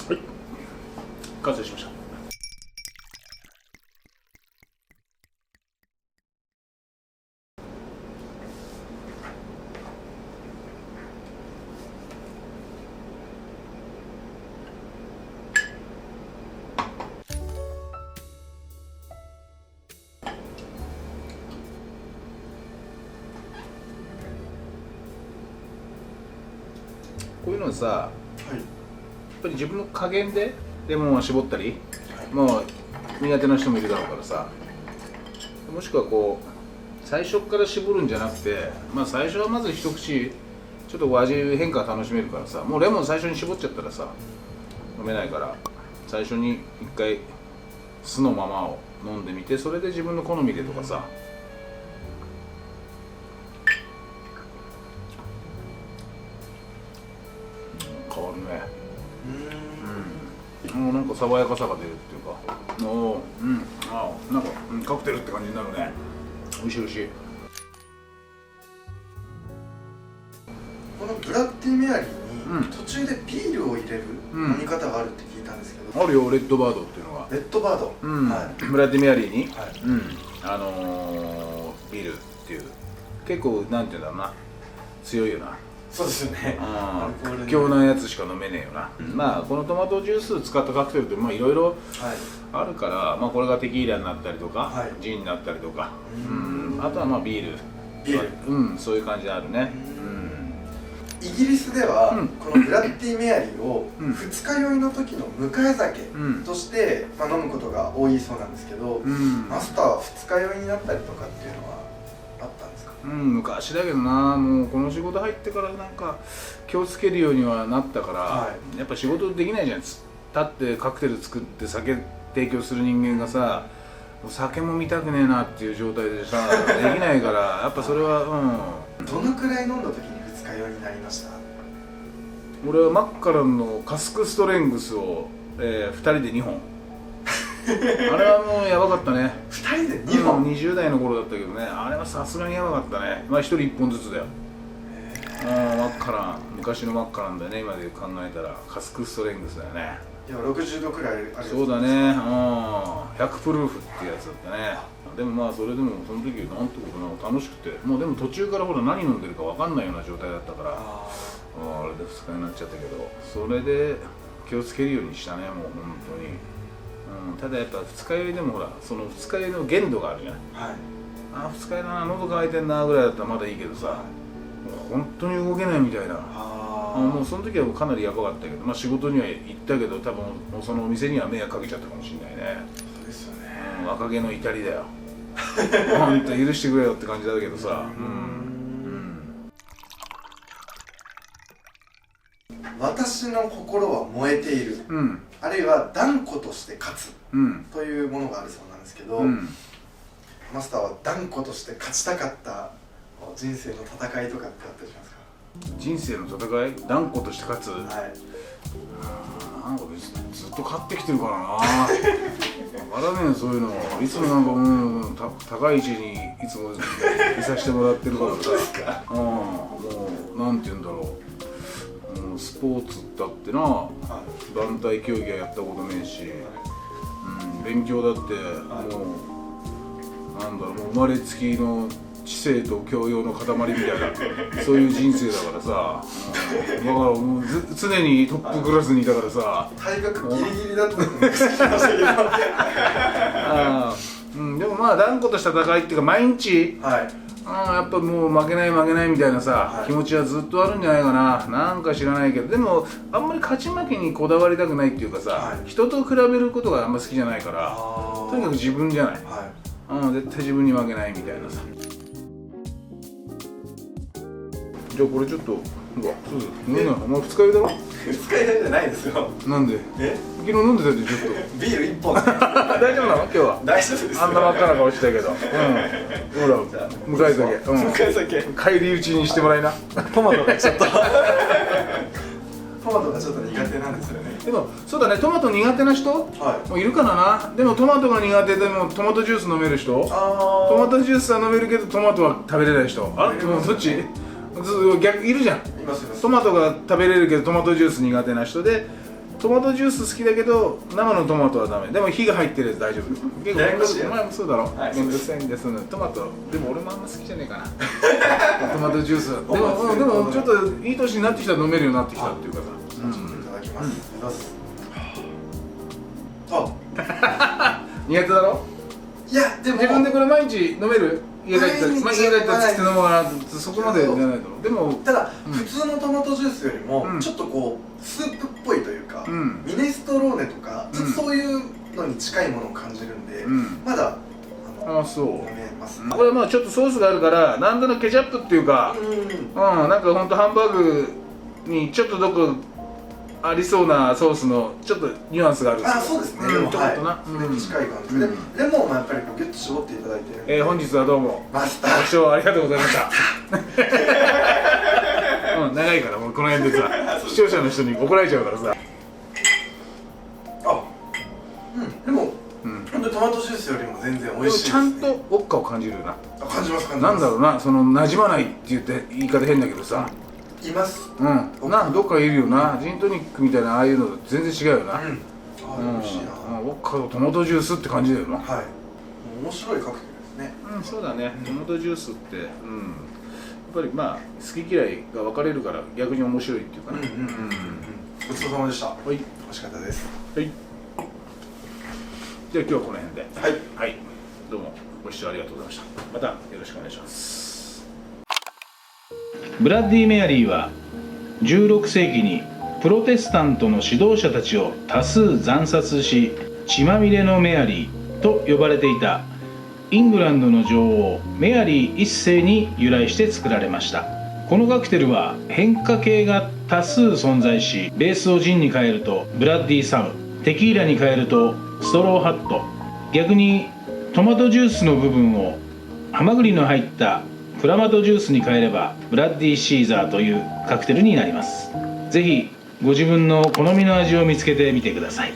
はい、完成しました。こういうのさ、やっぱり自分の加減でレモンを絞ったり、もう苦手な人もいるだろうからさ、もしくはこう最初から絞るんじゃなくて、最初はまず一口ちょっと味変化楽しめるからさ、もうレモン最初に絞っちゃったらさ飲めないから、最初に一回酢のままを飲んでみて、それで自分の好みでとかさ。変わるね。もうなんか爽やかさが出るっていうか、なんか、カクテルって感じになるね。美味しい美味しい。このブラッディメアリーに途中でビールを入れる飲み方があるって聞いたんですけど、あるよ、レッドバードっていうのが。レッドバード、ブラッディメアリーに、はい、ビールっていう、結構なんていうんだろうな、強いよな。そうですよね。屈強なやつしか飲めねえよな。このトマトジュース使ったカクテルっていろいろあるから、これがテキーラになったりとか、ジンになったりとか、あとはビール、そういう感じであるね。イギリスでは、このブラッディメアリーを二日酔いの時の迎え酒として、飲むことが多いそうなんですけど、マスターは二日酔いになったりとかっていうのはあったんですか？昔だけどな、もうこの仕事入ってからなんか気をつけるようにはなったから、やっぱ仕事できないじゃん。立ってカクテル作って酒提供する人間がさ、もう酒も見たくねえなっていう状態でさできないから、やっぱそれはどのくらい飲んだ時に二日酔いになりました？俺はマッカロンのカスクストレングスを、2人で2本あれはもうやばかったね。2人で2本20代の頃だったけどね、あれはさすがにやばかったね。1人1本ずつだよ。マッカラン、昔のマッカランだよね。今で考えたらカスクストレングスだよね。いや、60度くらいあるやつ。そうだね。100プルーフっていうやつだったね。でもそれでもその時なんてことな、楽しくて、もうでも途中からほら何飲んでるか分かんないような状態だったから、あれで2日になっちゃったけど、それで気をつけるようにしたね、もう本当に。ただやっぱ二日酔いでもほら、その二日酔いの限度があるじゃない。二日酔いだな、喉乾いてんなぐらいだったらまだいいけどさ、もう本当に動けないみたいな。もうその時はかなりやばかったけど、仕事には行ったけど、多分もうそのお店には迷惑かけちゃったかもしれないね。そうですよね。若気の至りだよ。本当許してくれよって感じだけどさ。私の心は燃えている、あるいは断固として勝つ、というものがあるそうなんですけど、マスターは断固として勝ちたかった人生の戦いとかってあったりしますか？人生の戦い、断固として勝つ。なんか別にずっと勝ってきてるからな。分からねえ、そういうの。いつもなんか高い位置にいつもいさせてもらってるからさ。もうなんて言うんだろう。スポーツだってな、団体競技はやったことねえし、勉強だってもうなんだろう、もう生まれつきの知性と教養の塊みたいな、そういう人生だからさ、だからもう常にトップクラスにいたからさ。体格ギリギリだったのに聞きましたけどでも断固とした戦いっていうか、毎日、やっぱもう負けないみたいなさ、気持ちはずっとあるんじゃないかな。なんか知らないけど、でもあんまり勝ち負けにこだわりたくないっていうかさ、人と比べることがあんま好きじゃないから、とにかく自分じゃない。絶対自分に負けないみたいなさ。じゃあこれちょっと、そうです。お前二日酔いだろ？二日酔いじゃないですよ。なんで？昨日飲んでたでちょっと。ビール1本。大丈夫なの今日は？大丈夫です。あんな真っ赤な顔してたけど。ほら、迎え酒。返り討ちにしてもらいな。トマトがちょっと苦手なんですよね。でもそうだね、トマト苦手な人もいるからな。でもトマトが苦手でもトマトジュース飲める人、トマトジュースは飲めるけどトマトは食べれない人、どっち？逆いるじゃん。トマトが食べれるけどトマトジュース苦手な人で、トトマトジュース好きだけど生のトマトはダメ。でも火が入ってるやつ大丈夫。結構お前もそうだろ。めんどくさいんですトマト。でも俺もあんま好きじゃねえかな。トマトジュース。でもちょっといい年になってきたら飲めるようになってきたっていうかさ。いただきます。苦手だろ。いやでも自分でこれ毎日飲める？家帰ったらつって飲もうかなとそこまでじゃないと。でもただ普通のトマトジュースよりもちょっとこうスープっぽいというか、ミネストローネとかちょっとそういうのに近いものを感じるんで、まだそう飲めますね。これまあちょっとソースがあるからなんとなくケチャップっていうか、なんかほんとハンバーグにちょっとどこありそうなソースのちょっとニュアンスがある。そうですね。でもそれに近い感じで、レモンはやっぱりギュッと絞っていただいて。本日はどうもマスターご視聴ありがとうございました。長いからもうこの辺でさ視聴者の人に怒られちゃうからさ。でも本当にトマトジュースよりも全然美味しいですね。ちゃんとウォッカを感じるよな。感じます。なんだろうな、その馴染まないって言って言い方変だけどさ、います。どっかいるよな。ジントニックみたいなああいうの全然違うよな。美味しいな。ウォッカとトマトジュースって感じだよな。はい。面白いカクテルですね。そうだね。トマトジュースってやっぱりまあ好き嫌いが分かれるから逆に面白いっていうかな。ごちそうさまでした。はい。美味しかったです。はい。じゃあ今日はこの辺で。はい。はい。どうもご視聴ありがとうございました。またよろしくお願いします。ブラッディ・メアリーは16世紀にプロテスタントの指導者たちを多数惨殺し血まみれのメアリーと呼ばれていたイングランドの女王メアリー1世に由来して作られました。このカクテルは変化系が多数存在し、ベースをジンに変えるとブラッディ・サム、テキーラに変えるとストローハット、逆にトマトジュースの部分をハマグリの入ったクラマトジュースに変えればブラッディシーザーというカクテルになります。ぜひご自分の好みの味を見つけてみてください。